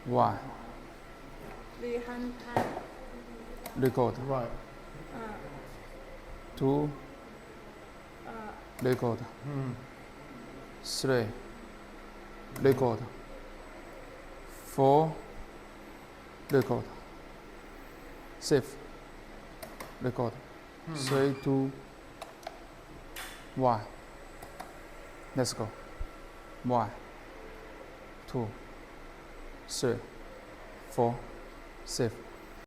1. 300. Record. Right. 2. Record. 3. Record. 4. Record. Save. Record. 3, 2, 1. Let's go. 1, 2, 3, 4, save.